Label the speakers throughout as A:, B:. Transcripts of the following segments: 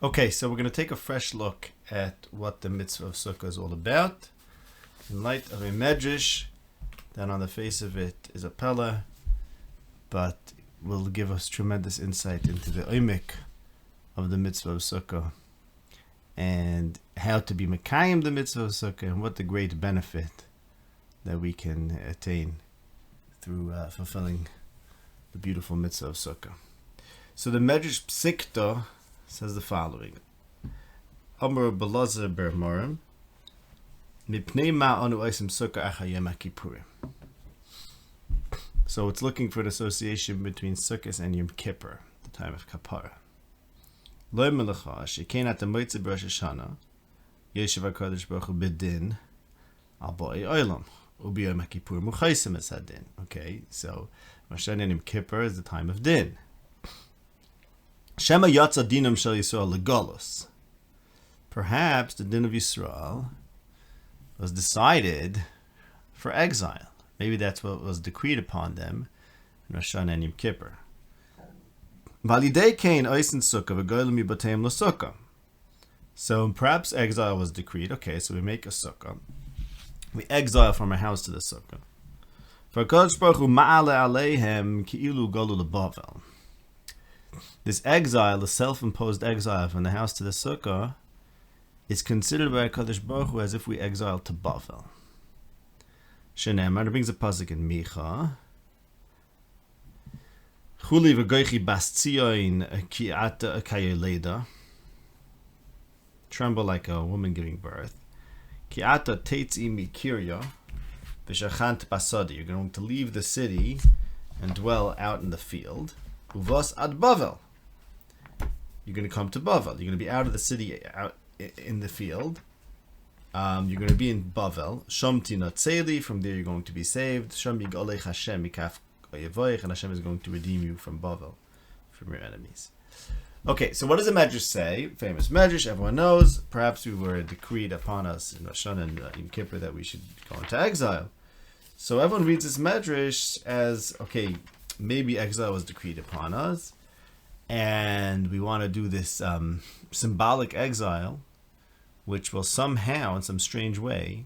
A: Okay, so we're going to take a fresh look at what the mitzvah of Sukkah is all about, in light of a medrash that on the face of it is a pella, but will give us tremendous insight into the oimik of the mitzvah of Sukkah, and how to be mekayim the mitzvah of Sukkah, and what the great benefit that we can attain through fulfilling the beautiful mitzvah of Sukkah. So the medrash Psikta says the following: Amar Belazar ber Morim, Mipnei ma anu oisim Sukkah acha Yom Kippurim. So it's looking for an association between Sukkot and Yom Kippur, the time of Kapara. Lo melecha shekein at the moitze b'Rosh Hashanah yeshiv HaKadosh Baruch Hu b'din al ba'ei olam ubi Yom Kippur muchaisim es hadin. Okay, so Rosh Hashanah and Yom Kippur is the time of din. Shema yatza dinam shel Yisrael legolos. Perhaps the din of Yisrael was decided for exile. Maybe that's what was decreed upon them in Rosh Hashanah and Yom Kippur. Validei kain oisin sukkah v'goylim yibateim l'sukkah. So perhaps exile was decreed. Okay, so we make a sukkah. We exile from our house to the sukkah. For HaKadosh Baruch Hu ma'ale aleihem ki'ilu golu leBavel. This exile, the self-imposed exile from the house to the sukkah, is considered by HaKadosh Baruch Hu as if we exiled to Bavel. Shenemar, it brings a pasuk in Micha. Chuli v'goichi bas tzion ki ata kayoleda. Tremble like a woman giving birth. Ki ata teitzi mikirya v'shachant basadi. You're going to leave the city and dwell out in the field. Uvos ad Bavel. You're going to come to Bavel. You're going to be out of the city, out in the field. You're going to be in Bavel. Shom tina tzeli. From there you're going to be saved. Shom yigolech Hashem mikaf oyevoich. And Hashem is going to redeem you from Bavel, from your enemies. Okay, so what does the medrash say? Famous medrash, everyone knows. Perhaps we were decreed upon us in Rosh Hashanah and Yom Kippur that we should go into exile. So everyone reads this medrash as, okay, maybe exile was decreed upon us, and we want to do this symbolic exile, which will somehow, in some strange way,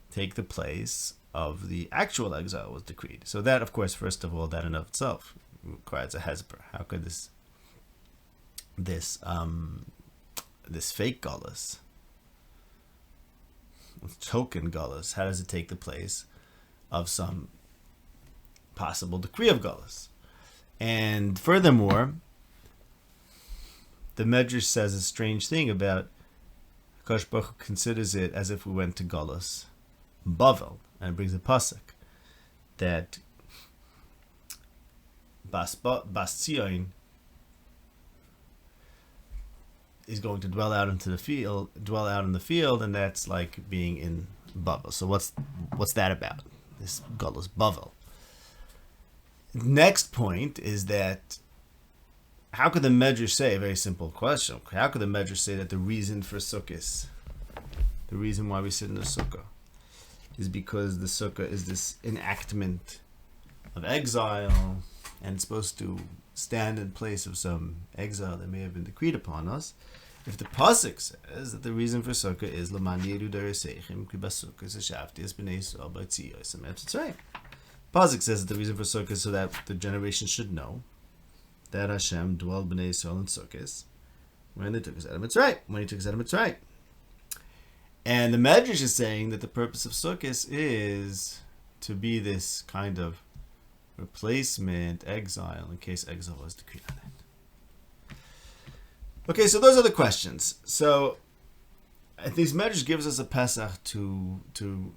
A: take the place of the actual exile was decreed. So that, of course, first of all, that in of itself requires a hesper. How could this fake gullus, token gullus, how does it take the place of some possible decree of gullus? And furthermore, the medrash says a strange thing about Kosh Baruch Hu considers it as if we went to gullus Bavel, and it brings a pasuk that Bas Tzion is going to dwell out in the field, and that's like being in Bavel. So what's that about? This gullus Bavel. Next point is that how could the medrash say, a very simple question, how could the medrash say that the reason for Sukkos, the reason why we sit in the Sukkah, is because the Sukkah is this enactment of exile, and it's supposed to stand in place of some exile that may have been decreed upon us, if the pasuk says that the reason for Sukkah is L'man yedu dareseichem ki basukkah seshavti es b'nei Yisrael b'tziyo esem etzrei. Pasuk says that the reason for Sukkah is so that the generation should know that Hashem dwelled b'nei Yisrael in Sukkos when they took us out of Mitzrayim. When He took us out of Mitzrayim, and the Medrash is saying that the purpose of Sukkos is to be this kind of replacement exile in case exile was decreed on it. Okay, so those are the questions. So I think Medrash gives us a Pesach to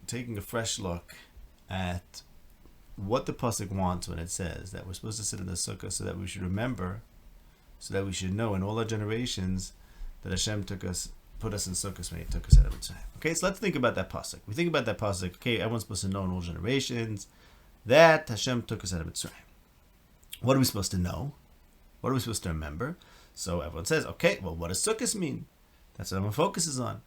A: taking a fresh look at what the pasuk wants when it says that we're supposed to sit in the sukkah, so that we should remember, so that we should know in all our generations that Hashem put us in sukkahs when He took us out of Mitzrayim. Okay, so let's think about that pasuk. We think about that pasuk. Okay, everyone's supposed to know in all generations that Hashem took us out of Mitzrayim. What are we supposed to know? What are we supposed to remember? So everyone says, okay, well, what does sukkahs mean? That's what everyone focuses on.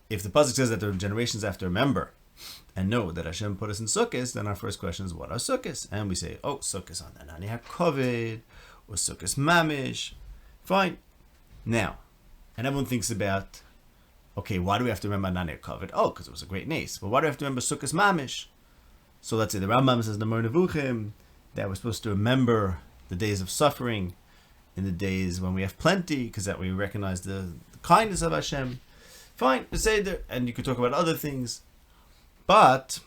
A: If the pasuk says that the generations have to remember and know that Hashem put us in Sukkos, then our first question is, what are Sukkos? And we say, oh, Sukkos on the Nani HaKovid, or Sukkos Mamish. Fine. Now, and everyone thinks about, okay, why do we have to remember Nani Kovid? Oh, because it was a great nace. But why do we have to remember Sukkos Mamish? So let's say the Rambam says in the Mor Nevuchim that we're supposed to remember the days of suffering in the days when we have plenty, because that we recognize the kindness of Hashem. Fine, Beseder, and you could talk about other things. But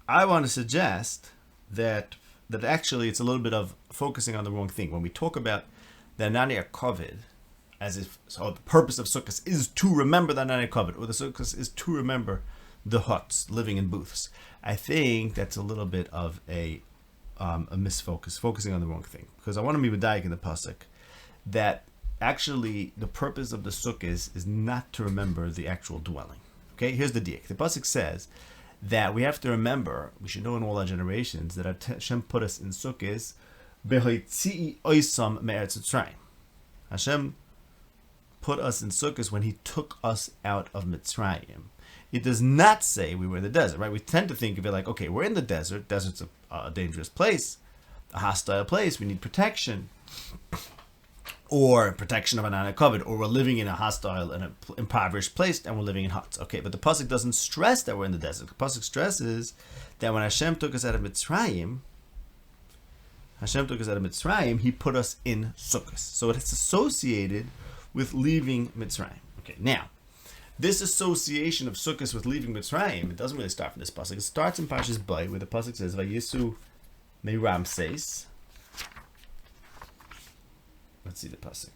A: I want to suggest that actually it's a little bit of focusing on the wrong thing. When we talk about the Nani Kovid, as if so the purpose of Sukkot is to remember the Nani Kovid, or the Sukkot is to remember the huts, living in booths. I think that's a little bit of a misfocus, focusing on the wrong thing. Because I want to be medayik in the pasuk that actually the purpose of the Sukkot is not to remember the actual dwelling. Okay, here's the diak. The pasuk says that we have to remember, we should know in all our generations, that Hashem put us in Sukkot b'hoitzi'i oisam me'eretz Yisrael. Hashem put us in Sukkot when He took us out of Mitzrayim. It does not say we were in the desert, right? We tend to think of it like, okay, we're in the desert. Desert's a dangerous place, a hostile place. We need protection, or protection of an anakovid, or we're living in a hostile and impoverished place, and we're living in huts. Okay, but the pasuk doesn't stress that we're in the desert. The pasuk stresses that when Hashem took us out of Mitzrayim, He put us in Sukkos. So it's associated with leaving Mitzrayim. Okay, now, this association of Sukkos with leaving Mitzrayim, it doesn't really start from this pasuk. It starts in Parshas Bay, where the pasuk says, "Vayisu me Ramses." Let's see the pasuk.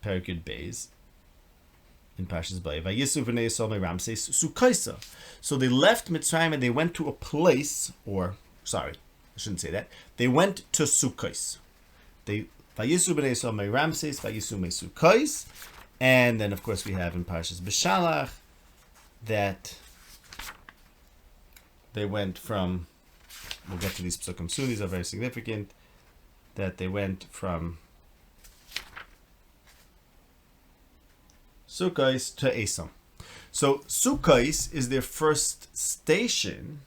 A: Perikid Bays in Parshas Bay. Vayisu v'nei Yisrael me Ramses Sukkosa. So they left Mitzrayim and they went to a place, or sorry, I shouldn't say that. They went to Sukkos. Vayisu b'nei Yisrael me Ramses, Vayisu me Sukkos. And then, of course, we have in Parshas B'Shalach that they went from, we'll get to these psukim soon, these are very significant, that they went from Sukkos to Esam. So Sukkos is their first station,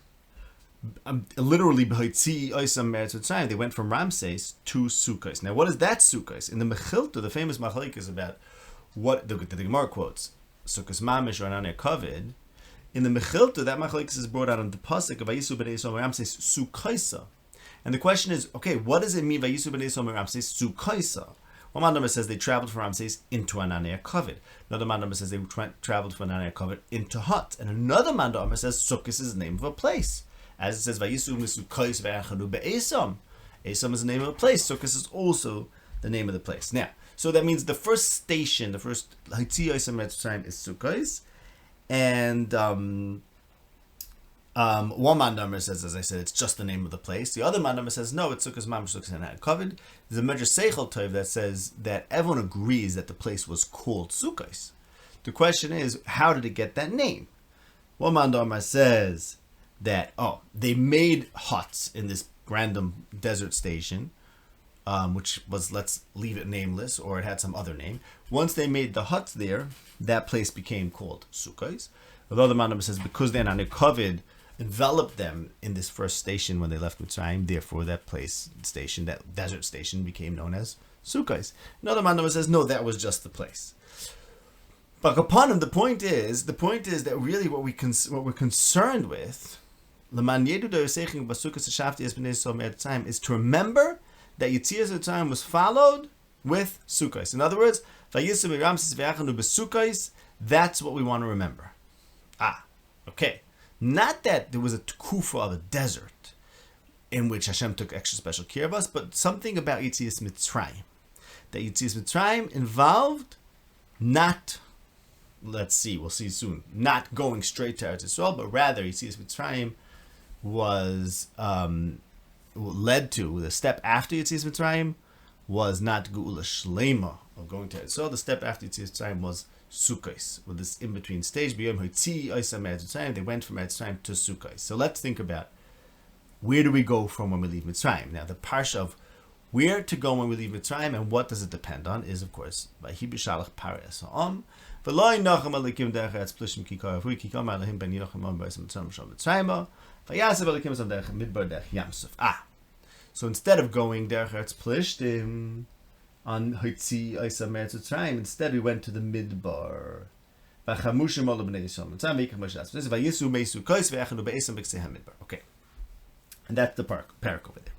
A: literally, they went from Ramses to Sukkos. Now, what is that Sukkos? In the Mechilta, the famous machlokes is about what the Gemara quotes, Sukkos Mamish or Anania Kovid. In the Mechilta, that machlokes is brought out on the pasuk of Vayisu b'nei Yisrael Ramses Sukkosa. And the question is, okay, what does it mean Vayisu b'nei Yisrael Ramses Sukkosa? One man number says they traveled from Ramses into Anania Kovid. Another man number says they traveled from Anania Kovid into Hut. And another man number says Sukkos is the name of a place. As it says, Vayisu Sukkos ve'achanu be'esam. Esam is the name of a place. Sukkos is also the name of the place. Now, so that means the first station, the first Haitzi Esam Mitzrayim is Sukkos. And one man number says, as I said, it's just the name of the place. The other man number says, no, it's Sukkos Mamish, Sukkos and Kovid. There's a Medrash Seichel Tov that says that everyone agrees that the place was called Sukkos. The question is, how did it get that name? One man number says that, they made huts in this random desert station, which was, let's leave it nameless, or it had some other name. Once they made the huts there, that place became called Sukkos. Although the man says because then Kovid enveloped them in this first station when they left Mitzrayim, therefore that place, station, that desert station became known as Sukkos. Another man says, no, that was just the place. But upon him, the point is that really what we're concerned with is to remember that Yetzias Mitzrayim was followed with Sukkos. In other words, that's what we want to remember. Okay. Not that there was a tkufa of a desert in which Hashem took extra special care of us, but something about Yetzias Mitzrayim. That Yetzias Mitzrayim involved not, let's see, we'll see soon, not going straight to Eretz Yisrael, but rather Yetzias Mitzrayim was led to, the step after Yetzias Mitzrayim was not Geula Shlema of going to Eretz Yisrael. The step after Yetzias Mitzrayim was Sukkos, with this in-between stage. They went from Eretz Yisrael to Sukkos. So let's think about, where do we go from when we leave Mitzrayim? Now, the parsha of where to go when we leave Mitzrayim and what does it depend on is, of course, Vayhi b'shalach paras ha'am v'lo yinachem alikim derech eretz plishtim kikar avui kikam alahim ben yinachem am b'esem mitzrayim shal Mitzrayim vayasev alikim esam derech midbar derech Yam Suf. So instead of going derech eretz plishtim, on Hitzi Isa Meretz Mitzrayim. Instead, we went to the Midbar. Vachamushim ol b'nei Yisrael Mitzrayim v'yikach Moshe as Mitzrayim v'yisu me'isu kois v'yachanu be'esam b'ksei hamidbar. Okay, and that's the parak over there.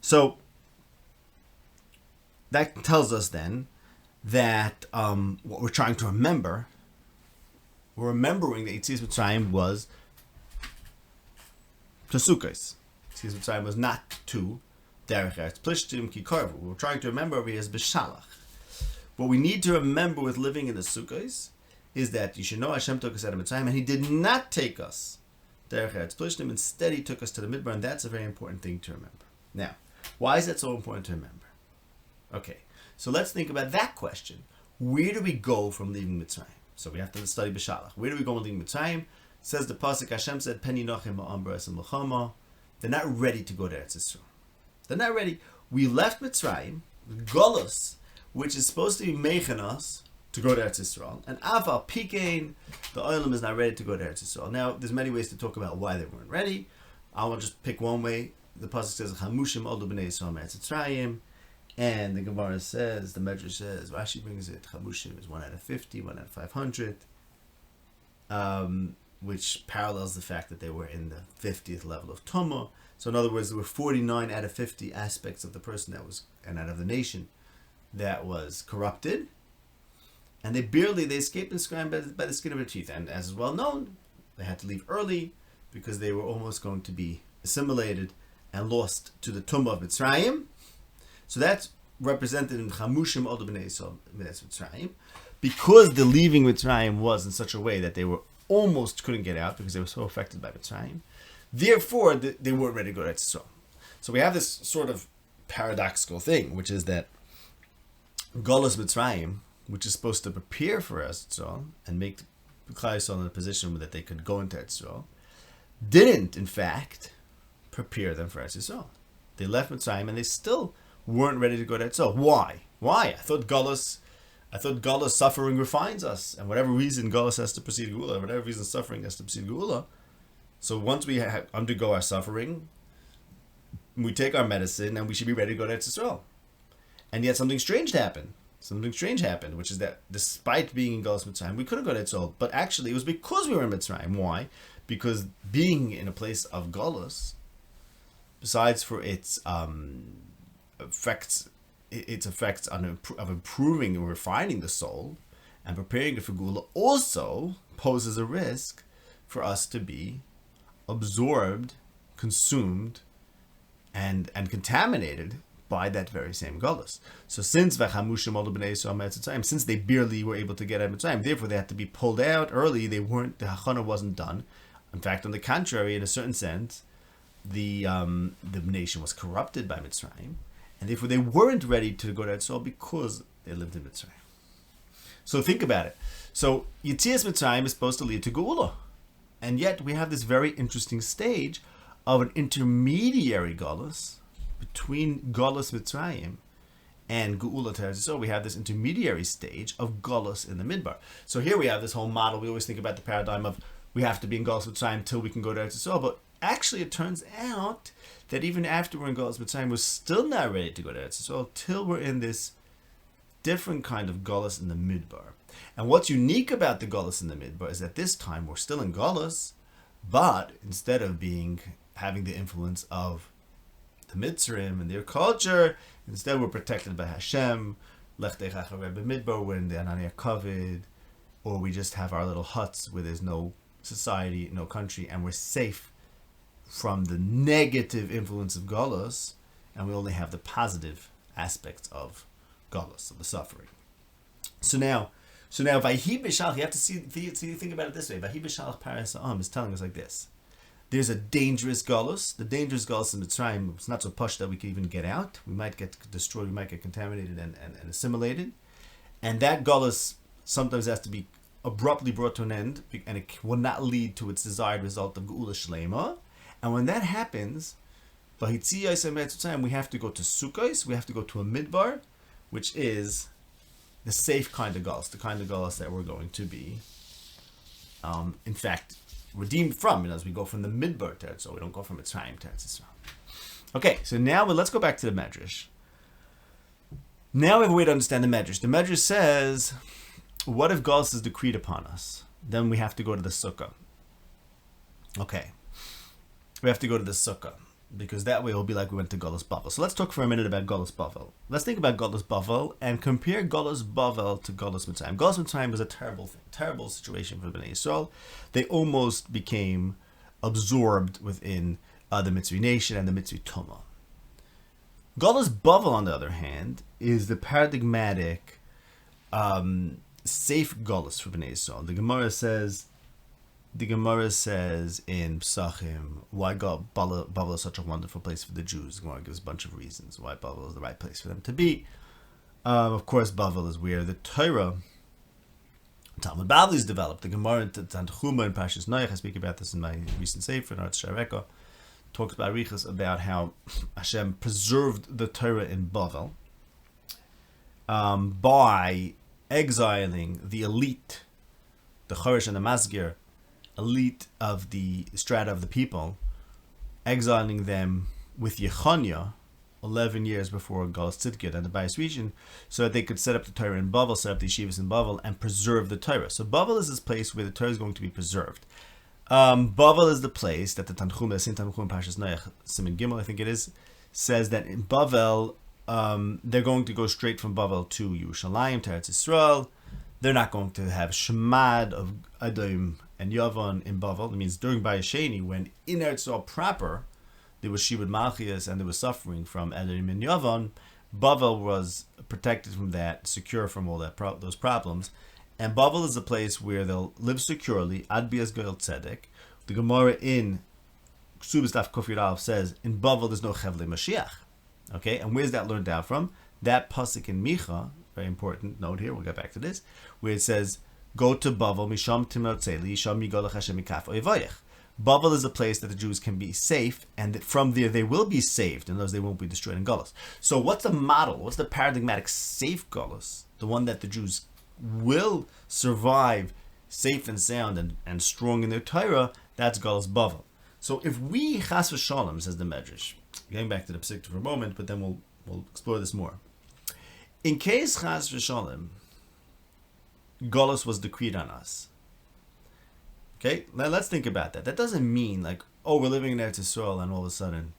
A: So that tells us then that what we're trying to remember, we're remembering that Yetzias Mitzrayim was to Sukkos. Yetzias Mitzrayim was not to Derech Eretz Plishtim Ki Korvu. What we're trying to remember over here is B'Shalach. What we need to remember with living in the Sukkos is that you should know Hashem took us out of Mitzrayim and He did not take us Derech Eretz Plishtim. Instead, He took us to the Midbar, and that's a very important thing to remember. Now, why is that so important to remember? Okay, so let's think about that question. Where do we go from leaving Mitzrayim? So we have to study B'Shalach. Where do we go from leaving Mitzrayim? It says the pasuk, Hashem said, Pen yinochim ha'am b'aras l'chama. They're not ready to go to Eretz Yisrael. They're not ready. We left Mitzrayim, Golus, which is supposed to be making us to go to Eretz Yisrael, and Aval Pikein, the Olam is not ready to go to Eretz Yisrael. Now, there's many ways to talk about why they weren't ready. I will just pick one way. The pasuk says, Chamushim oldu b'nei Yisrael me'Eretz Mitzrayim, and the Gemara says, the Medrash says, Rashi brings it, Chamushim is 1 out of 50, 1 out of 500, which parallels the fact that they were in the 50th level of Tumah. So in other words, there were 49 out of 50 aspects of the person that was, and out of the nation, that was corrupted. And they escaped Mitzrayim by the skin of their teeth. And as is well known, they had to leave early because they were almost going to be assimilated and lost to the Tumah of Mitzrayim. So that's represented in Chamushim Oldu B'nei Yisrael Mitzrayim. Because the leaving Mitzrayim was in such a way that they were almost couldn't get out because they were so affected by Mitzrayim. Therefore, they weren't ready to go to Eretz Yisrael. So we have this sort of paradoxical thing, which is that Golus Mitzrayim, which is supposed to prepare for Eretz Yisrael and make Klal Yisrael in a position that they could go into Eretz Yisrael, didn't, in fact, prepare them for Eretz Yisrael. They left Mitzrayim and they still weren't ready to go to Eretz Yisrael. Why? I thought Golus suffering refines us, and whatever reason Golus has to precede Geula, whatever reason suffering has to precede Geula. So once we undergo our suffering, we take our medicine, and we should be ready to go to Eretz Yisrael. And yet something strange happened. Which is that despite being in Golus Mitzrayim, we couldn't go to Eretz Yisrael. But actually, it was because we were in Mitzrayim. Why? Because being in a place of Golus, besides for its effects of improving and refining the soul and preparing it for Geula, also poses a risk for us to be absorbed, consumed, and contaminated by that very same Golus. So since since they barely were able to get out of Mitzrayim, therefore they had to be pulled out early. The Hachana wasn't done. In fact, on the contrary, in a certain sense, the nation was corrupted by Mitzrayim, and therefore they weren't ready to go to Eretz because they lived in Mitzrayim. So think about it. So Yetzias Mitzrayim is supposed to lead to Geula. And yet we have this very interesting stage of an intermediary Golus between Golus Mitzrayim and Geula to Eretz Yisrael. We have this intermediary stage of Golus in the Midbar. So here we have this whole model. We always think about the paradigm of we have to be in Golus Mitzrayim till we can go to Eretz Yisrael. But actually it turns out that even after we're in Golus Mitzrayim, we're still not ready to go to Eretz Yisrael till we're in this different kind of Golus in the Midbar. And what's unique about the Golus in the Midbar is that this time we're still in Golus, but instead of having the influence of the Mitzrayim and their culture, instead we're protected by Hashem. Lech Dechacha Rebbe Midbar, we're in the Anania Kovid, or we just have our little huts where there's no society, no country, and we're safe from the negative influence of Golus, and we only have the positive aspects of Golus, of the suffering. So now, Vayhi B'Shalach, you have to think about it this way. Vayhi B'Shalach Paras Ha'am is telling us like this. There's a dangerous Golus. The dangerous Golus in Mitzrayim, it's not so push that we can even get out. We might get destroyed, we might get contaminated and assimilated. And that Golus sometimes has to be abruptly brought to an end, and it will not lead to its desired result of Geula Shlema. And when that happens, we have to go to Sukkos, we have to go to a Midbar, which is the safe kind of Golus, the kind of Golus that we're going to be, in fact, redeemed from, as we go from the Midbar to Eretz Yisrael. We don't go from Mitzrayim to Eretz Yisrael. Okay, so now let's go back to the Medrash. Now we have a way to understand the Medrash. The Medrash says, what if Galus is decreed upon us? Then we have to go to the Sukkah. Okay. We have to go to the Sukkah, because that way it will be like we went to Galus Bavel. So let's talk for a minute about Galus Bavel. Let's think about Galus Bavel and compare Galus Bavel to Galus Mitzrayim. Galus Mitzrayim was a terrible thing, terrible situation for Bnei Yisrael. They almost became absorbed within the Mitzri nation and the Mitzri Tumah. Galus Bavel, on the other hand, is the paradigmatic safe Galus for Bnei Yisrael. The Gemara says in Psachim, why Bavel is such a wonderful place for the Jews. The Gemara gives a bunch of reasons why Bavel is the right place for them to be. Of course, Bavel is where the Torah, Talmud Bavli, is developed. The Gemara in Tanchuma and Parshas Noach, I speak about this in my recent sefer, in Eretz Yisrael, talks about Arichas, about how Hashem preserved the Torah in Bavel by exiling the elite, the Choresh and the Masgir, elite of the strata of the people, exiling them with Yechonia 11 years before Galus Tzidkid and the Bayis region, so that they could set up the Torah in Bavel, set up the yeshivas in Bavel, and preserve the Torah. So Bavel is this place where the Torah is going to be preserved. Bavel is the place that the Tanchum, Saint Tanchum Parshas Noach, Siman Gimel, I think it is, says that in Bavel, they're going to go straight from Bavel to Yerushalayim, to Eretz Yisrael. They're not going to have Shemad of Edom and Yavon in Bavel. It means during Bayis Sheni, when in Eretz Yisrael proper, there was Shibud Malchias and there was suffering from Edom and Yavon, Bavel was protected from that, secure from all that those problems. And Bavel is a place where they'll live securely, Ad Bias Goel Tzedek. The Gemara in Ksubas Daf Kuf Yud Aleph says, in Bavel there's no Chevle Mashiach. Okay, and where's that learned out from? That pasuk in Micha, very important note here, we'll get back to this, where it says, go to Bavel, Misham Timnotzeli, Sham Yigolach Hashem Mikaf Oivayach. Bavel is a place that the Jews can be safe, and that from there they will be saved, and those they won't be destroyed in Galus. So what's the model? What's the paradigmatic safe Galus? The one that the Jews will survive safe and sound and strong in their Torah, that's Galus Bavel. So if we, Chas v'Shalom, says the Medrash, getting back to the Pesach for a moment, but then we'll explore this more. In case Chas v'Shalom, Galus was decreed on us. Okay, now let's think about that. That doesn't mean like, oh, we're living in Eretz Yisrael and all of a sudden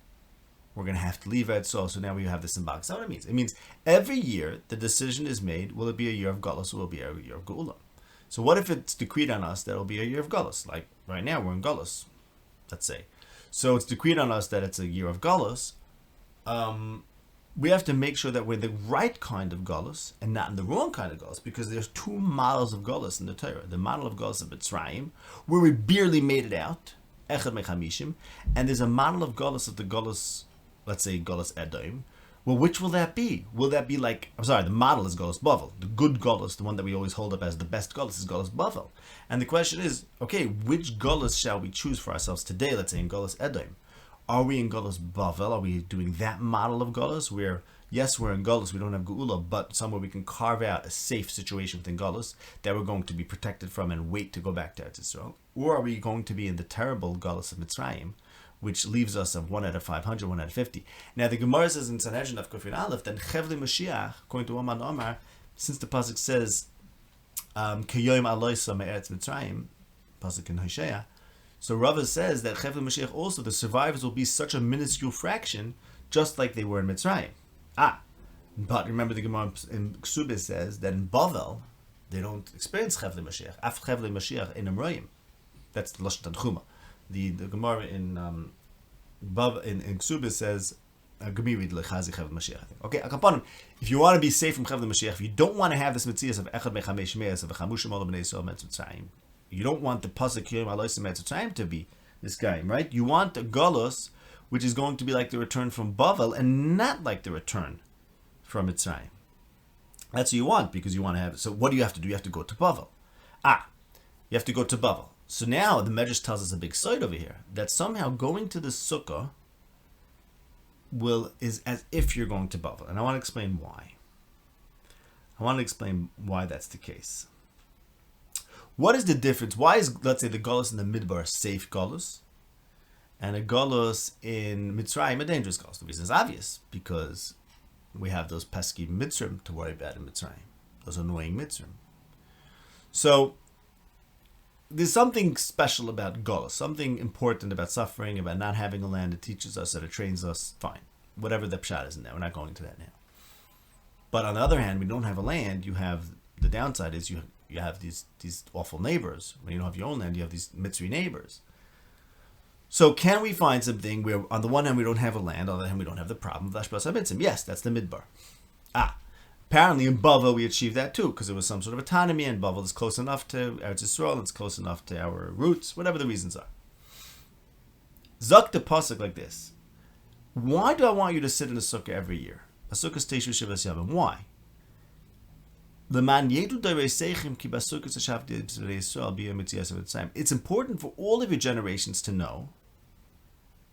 A: we're going to have to leave Eretz Yisrael, so now we have the symbolic. That's not what it means. It means every year the decision is made, will it be a year of Galus or will it be a year of Geula? So what if it's decreed on us that it'll be a year of Galus? Like right now we're in Galus, let's say. So it's decreed on us that it's a year of Galus. We have to make sure that we're the right kind of Galus and not in the wrong kind of Galus, because there's two models of Galus in the Torah. The model of Galus of Mitzrayim, where we barely made it out, Echad Mechamishim, and there's a model of Galus of the Galus, let's say Galus Edom. Well, which will that be? Will that be like, the model is Galus Bavel. The good Galus, the one that we always hold up as the best Galus, is Galus Bavel. And the question is, okay, which Galus shall we choose for ourselves today, let's say in Galus Edom? Are we in Galus Bavel? Are we doing that model of Galus where, yes, we're in Galus, we don't have Geula, but somewhere we can carve out a safe situation within Galus that we're going to be protected from and wait to go back to Eretz Yisrael? Or are we going to be in the terrible Galus of Mitzrayim, which leaves us of 1 out of 500, 1 out of 50? Now the Gemara says in Sanhedrin of Kufin Aleph, then Chevli Mashiach, according to Oman Omar, since the pasuk says, Keyoim Aloisa Me'eretz Mitzrayim, pasuk in Hosea, so Rava says that Chevle Mashiach also, the survivors will be such a minuscule fraction, just like they were in Mitzrayim. But remember the Gemara in Ksubis says that in Bavel, they don't experience Chevle Mashiach. Af Chevle Mashiach in Amroyim. That's the Lashon Tanchuma. The Gemara in Ksubis says, Gemiri Lechazi Chevle Mashiach. Okay, Akaponim, if you want to be safe from Chevle Mashiach, if you don't want to have this Metzias of Echad Mechamesh Me'ez of Chamushim Olam Bnei Yisrael Mitzrayim, you don't want the pasuk Yom Alosim Mitzrayim to be this guy, right? You want a Galus which is going to be like the return from Bavel and not like the return from Mitzrayim. That's what you want, because you want to have. So what do you have to do? You have to go to Bavel. You have to go to Bavel. So now the Medrash tells us a big side over here that somehow going to the Sukkah is as if you're going to Bavel, and I want to explain why. I want to explain why that's the case. What is the difference? Why is, let's say, the Galus in the Midbar a safe Galus, and a Galus in Mitzrayim a dangerous Galus? The reason is obvious, because We have those pesky Mitzrim to worry about in Mitzrayim, those annoying Mitzrim. So there's something special about Golus, something important about suffering, about not having a land. It teaches us, that it trains us. Fine, whatever the pshat is in there. We're not going to that now. But on the other hand, when you don't have a land, you have the downside is you have these awful neighbors. When you don't have your own land, you have these Mitzri neighbors. So can we find something where on the one hand we don't have a land, on the other hand we don't have the problem of Ashbas HaMitzim? Yes, that's the Midbar. Apparently in Bavel we achieved that too, because there was some sort of autonomy, and Bavel is close enough to Eretz Yisrael, it's close enough to our roots, whatever the reasons are. Zok the pasuk like this: why do I want you to sit in a sukkah every year? A sukkah is Teshu Shivas Yavim. Why? It's important for all of your generations to know,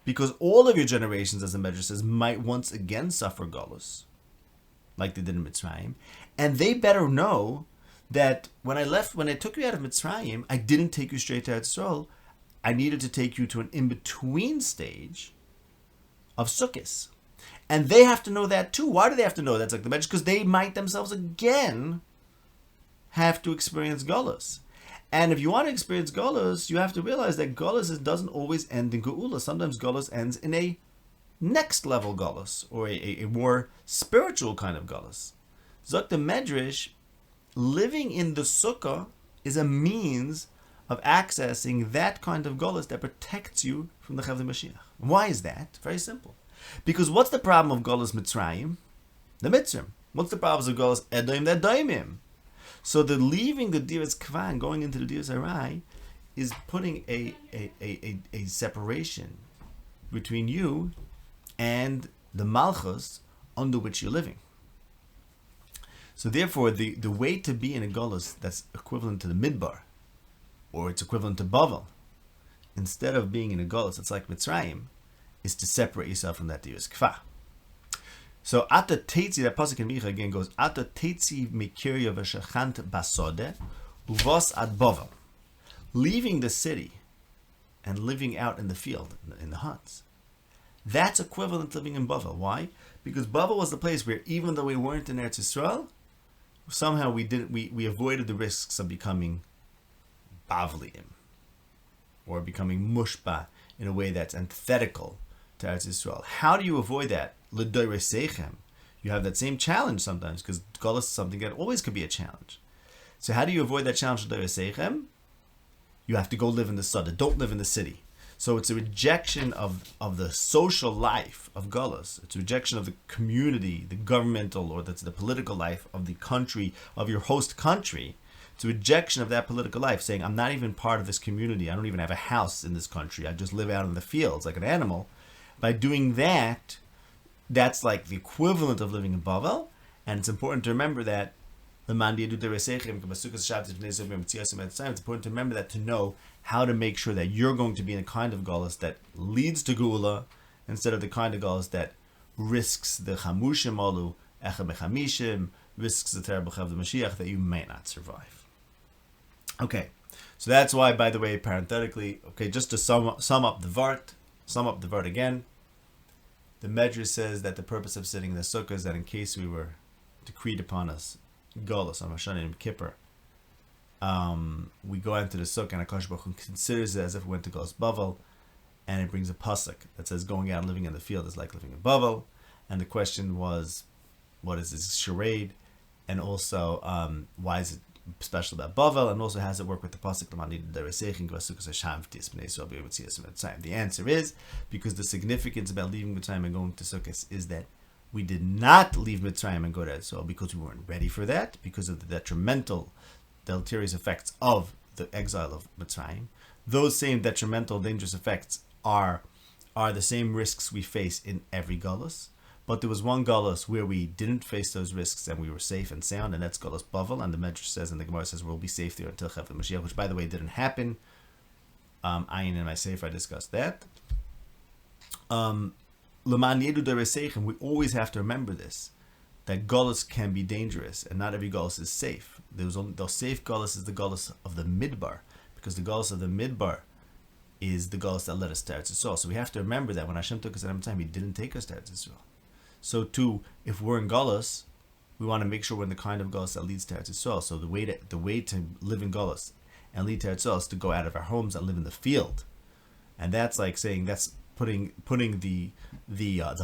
A: because all of your generations, as the Medrash says, might once again suffer Golus, like they did in Mitzrayim, and they better know that when I took you out of Mitzrayim, I didn't take you straight to Eretz Yisrael. I needed to take you to an in-between stage of Sukkos. And they have to know that too. Why do they have to know that? It's like the Medrash, because they might themselves again have to experience Golus. And if you want to experience Golus, you have to realize that Golus doesn't always end in Geula. Sometimes Golus ends in a next level Golus, or a more spiritual kind of Golus. Zok the Medrash, living in the Sukkah is a means of accessing that kind of Golus that protects you from the Chavli Mashiach. Why is that? Very simple. Because what's the problem of Golus Mitzrayim? The Mitzrim. What's the problem of Golus Edom? The Edomim. So the leaving the Diras Kvan, going into the Diras Arai, is putting a separation between you and the Malchus under which you're living. So therefore, the way to be in a Golus that's equivalent to the Midbar, or it's equivalent to Bavel, instead of being in a Golus that's like Mitzrayim, is to separate yourself from that Diras Kva. So Ata Tetzi, that pasuk in Micha again goes, Ata Tetzi Mikirya v'shachant basode uvos ad Bavel. Leaving the city and living out in the field, in the huts. That's equivalent to living in Bavel. Why? Because Bavel was the place where, even though we weren't in Eretz Yisrael, somehow we avoided the risks of becoming Bavliim, or becoming Mushba in a way that's antithetical to Eretz Yisrael. How do you avoid that? L'doire seichem. You have that same challenge sometimes, because Golus is something that always could be a challenge. So how do you avoid that challenge, l'doire seichem? You have to go live in the Sada. Don't live in the city. So it's a rejection of the social life of Golus. It's a rejection of the community, the governmental, or that's the political life of the country, of your host country. It's a rejection of that political life, saying, I'm not even part of this community. I don't even have a house in this country. I just live out in the fields like an animal. By doing that, that's like the equivalent of living in Bavel. And it's important to remember that it's important to remember that, to know how to make sure that you're going to be in a kind of Golus that leads to Geula, instead of the kind of Golus that risks the Chamushim Alu, Echa Mechamishim, risks the terrible Chav the Mashiach that you may not survive. Okay, so that's why, by the way, parenthetically, okay, just to sum up the Vart again, the Medrash says that the purpose of sitting in the Sukkah is that in case we were decreed upon us Golus on Rosh Hashanah and Kippur, we go into the Sukkah and HaKadosh Baruch Hu considers it as if we went to Golus Bavel, and it brings a pasuk that says going out and living in the field is like living in Bavel. And the question was, what is this charade? And also, why is it special about Bavel? And also, how does it work with the pasuk? The answer is because the significance about leaving Mitzrayim and going to Sukkot is that we did not leave Mitzrayim and go to Eretz Yisrael because we weren't ready for that, because of the detrimental, deleterious effects of the exile of Mitzrayim. Those same detrimental, dangerous effects are the same risks we face in every Golus. But there was one Golus where we didn't face those risks and we were safe and sound, and that's Golus Bavel. And the Medrash says, and the Gemara says, we'll be safe there until Chav Mashiach, which, by the way, didn't happen. Ayin and my Sefer, I discussed that. We always have to remember this, that Golus can be dangerous, and not every Golus is safe. The safe Golus is the Golus of the Midbar, because the Golus of the Midbar is the Golus that led us to Eretz Yisrael. So we have to remember that when Hashem took us at time, He didn't take us to Eretz Yisrael. So too, if we're in Galus, we want to make sure we're in the kind of Galus that leads to Eretz Yisrael. So the way to live in Galus and lead to Eretz Yisrael is to go out of our homes and live in the field. And that's like saying, that's putting the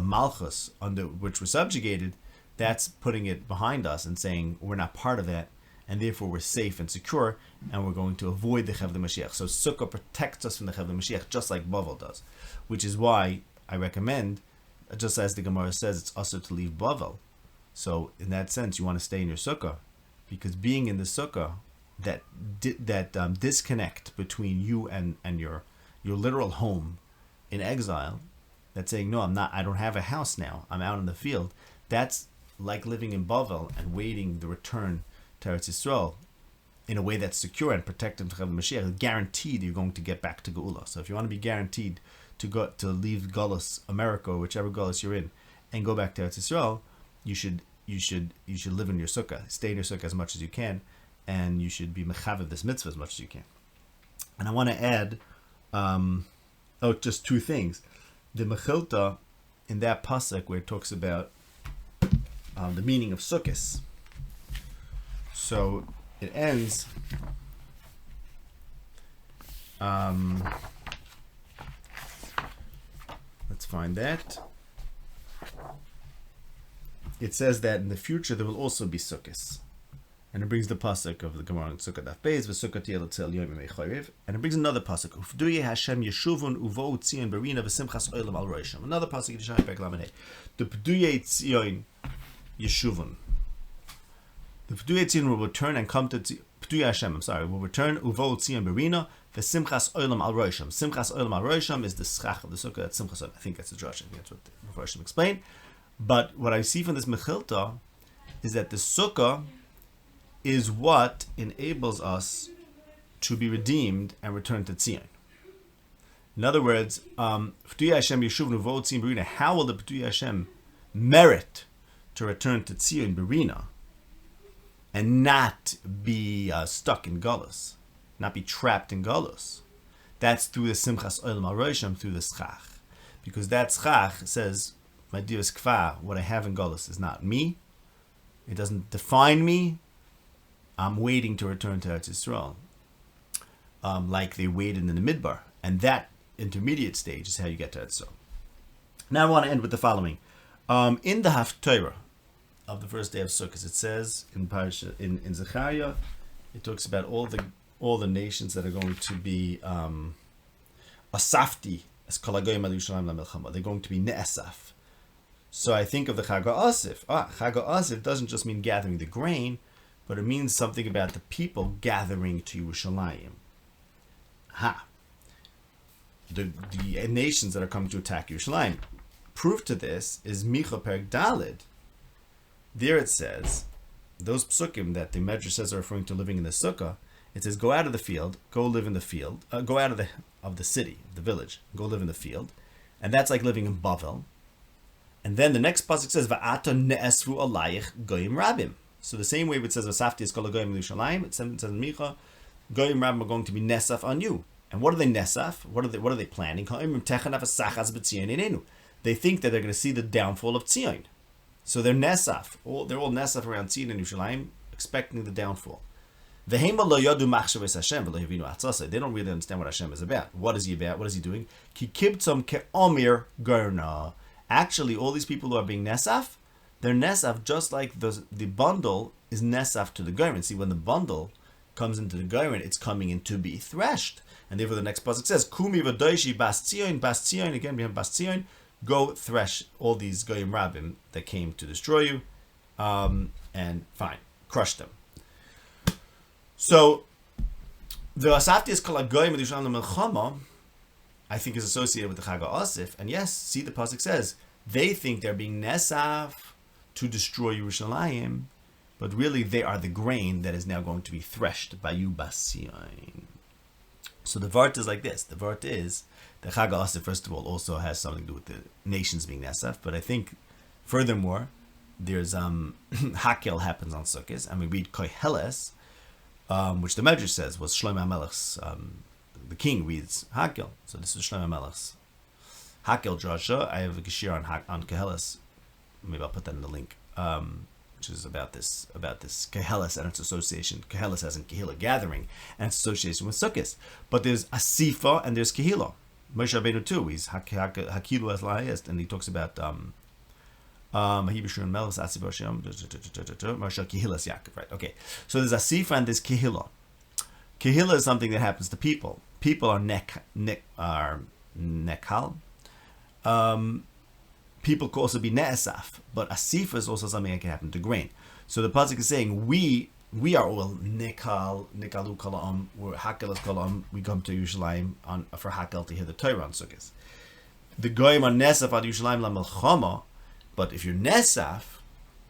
A: Malchus under which we're subjugated, that's putting it behind us and saying we're not part of that, and therefore we're safe and secure, and we're going to avoid the Chevle Mashiach. So Sukkah protects us from the Chevle Mashiach, just like Bavel does, which is why I recommend, just as the Gemara says, it's also to leave Bavel. So in that sense, you want to stay in your Sukkah, because being in the Sukkah, that disconnect between you and your literal home in exile, that's saying, no, I'm not, I don't have a house now, I'm out in the field, that's like living in Bavel and waiting the return to Eretz Yisrael in a way that's secure and protected from Mashiach, guaranteed you're going to get back to Geula. So if you want to be guaranteed to leave Galus, America, or whichever Galus you're in, and go back to Eretz Yisrael, you should live in your Sukkah, stay in your Sukkah as much as you can, and you should be mechav this mitzvah as much as you can. And I want to add just two things. The Mechilta, in that pasuk where it talks about the meaning of Sukkos. So it ends. Let's find that. It says that in the future there will also be Sukkos. And it brings the pasuk of the Gemara in Sukkah Daf Beis, v'Sukkah tiyel yom yemei chorev, and it brings another pasuk. Ufduye Hashem yeshuvun uvo tzion berina v'simchas olam al roisham. Another pasuk in Yeshaya Perek Lamed Hey. The Pduye Tzion yeshuvun. The Pduye Tzion will return and come to Pduye Hashem. Will return uvo tzion berina v'simchas olam al roisham. Simchas olam al roisham is the schach of the Sukkah. That's simchas. I think that's the drush. I think that's what the Mepharshim explain. But what I see from this Mechilta is that the Sukkah is what enables us to be redeemed and return to Tzion. In other words, how will the P'tuy Hashem merit to return to Tzion Berina and not be stuck in Galus, not be trapped in Galus? That's through the Simchas Olam HaRosham, through the Schach. Because that Schach says, my dearest Kfa, what I have in Galus is not me. It doesn't define me. I'm waiting to return to Eretz Yisrael, like they waited in the Midbar. And that intermediate stage is how you get to Eretz Yisrael. Now I want to end with the following. In the Haftarah of the first day of Sukkot, it says in Parasha, in Zechariah, it talks about all the nations that are going to be asafti as kol hagoyim al Yerushalayim lamilchama. They're going to be ne'esaf. So I think of the Chag HaAsif. Chag HaAsif doesn't just mean gathering the grain, but it means something about the people gathering to Yerushalayim. The nations that are coming to attack Yerushalayim. Proof to this is Micha Perek Daled. There it says, those psukim that the Medrash says are referring to living in the Sukkah, it says, go out of the field, go live in the field, go out of the city, the village, go live in the field. And that's like living in Bavel. And then the next pasuk says, Va'ata ne'esvu alayich goyim rabim. So the same way it says, Vasafti is kol hagoyim Yerushalayim, it says in Micha, goyim rabim are going to be nesaf on you. And what are they nesaf? What are they planning? They think that they're going to see the downfall of Tzion. So they're nesaf. They're all nesaf around Tzion and Yerushalayim, expecting the downfall. They don't really understand what Hashem is about. What is he about? What is he doing? Actually, all these people who are being nesaf, they're nesaf just like the bundle is nesaf to the garment. See, when the bundle comes into the garment, it's coming in to be threshed. And therefore the next pasuk says, Kumi v'doishi bas Tzion, again we have bas Tzion, go thresh all these goyim rabbim that came to destroy you, and fine, crush them. So the asafti is kol hagoyim Yerushalayim melchama, I think is associated with the Chag HaAsif, and yes, see the pasuk says they think they're being nesaf to destroy Yerushalayim, but really they are the grain that is now going to be threshed by you bas Tzion. So the vart is like this. The vart is the Chag HaAsif, first of all, also has something to do with the nations being nesaf, but I think furthermore there's Hakel happens on Sukkot, and we read Koheles, which the Medrash says was Shlomo HaMelech's, the king reads Hakel. So this is Shlomo HaMelech's Hakel drasha. I have a Shiur on Koheles maybe I'll put that in the link, which is about this Koheles and its association. Koheles as in Kehillah, gathering, and its association with Sukkos. But there's Asifa and there's Kehillah. Moshe Rabbeinu too. He's Hakilu as Lahayest, and he talks about Mahibishur Melvus Asifa Hashem Moshe Kehillas Yaakov. Right. Okay. So there's Asifa and there's Kehillah. Kehillah is something that happens to people. People are nekal. People could also be ne'esaf, but asifa is also something that can happen to grain. So the pasuk is saying we are all nikalu kalam, we're hakelas kalam. We come to Yerushalayim for hakel to hear the Torah on Sukkos. The goyim are nesaf ad Yerushalayim la melchama, but if you're nesaf,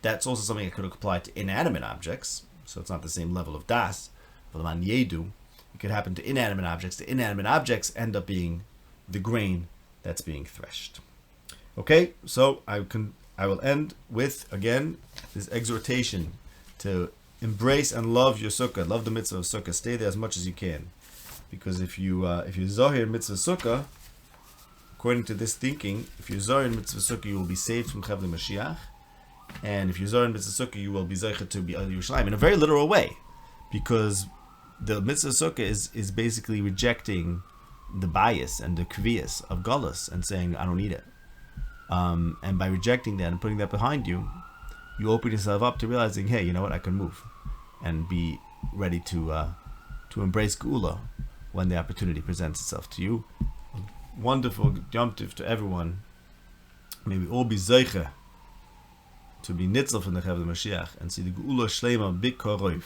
A: that's also something that could apply to inanimate objects. So it's not the same level of das. It could happen to inanimate objects. The inanimate objects end up being the grain that's being threshed. Okay, so I will end with, again, this exhortation to embrace and love your sukkah, love the mitzvah of sukkah. Stay there as much as you can, because if you zohir mitzvah sukkah, according to this thinking, if you zohir mitzvah sukkah, you will be saved from Chavli Mashiach, and if you zohir mitzvah sukkah, you will be zoichet to be Yerushalayim in a very literal way, because the mitzvah sukkah is basically rejecting the bias and the kviyas of galus and saying, I don't need it. And by rejecting that and putting that behind you, you open yourself up to realizing, hey, you know what, I can move and be ready to embrace Geula when the opportunity presents itself to you. Wonderful Yom Tov to everyone. May we all be zeiche to be nitzel from the Chavli Mashiach and see the Geula Shlema Bik Korov.